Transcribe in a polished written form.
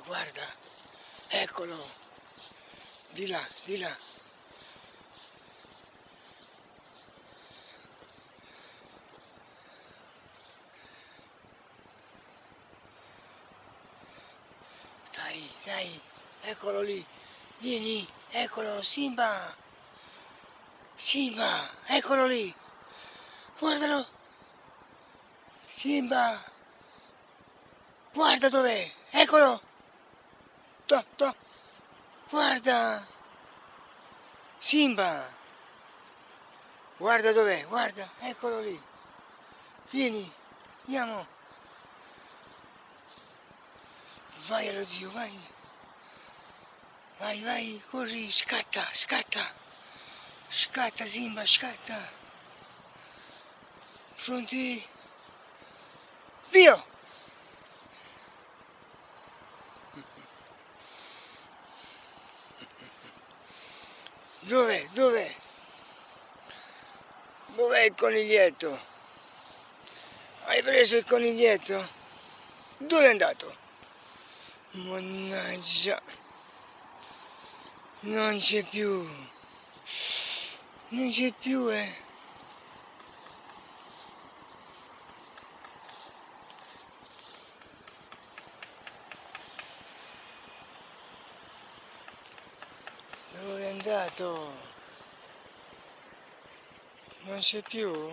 guarda, eccolo, di là, di là. Dai, eccolo lì, vieni, eccolo, Simba, eccolo lì, guardalo, Simba, guarda dov'è, eccolo, guarda, Simba, guarda dov'è, guarda, eccolo lì, vieni, andiamo, vai allo zio, vai, corri, scatta, Simba, scatta, pronti, via! Dov'è? Dov'è il coniglietto? Hai preso il coniglietto? Dove è andato? Mannaggia, non c'è più, Dove è andato? Non c'è più?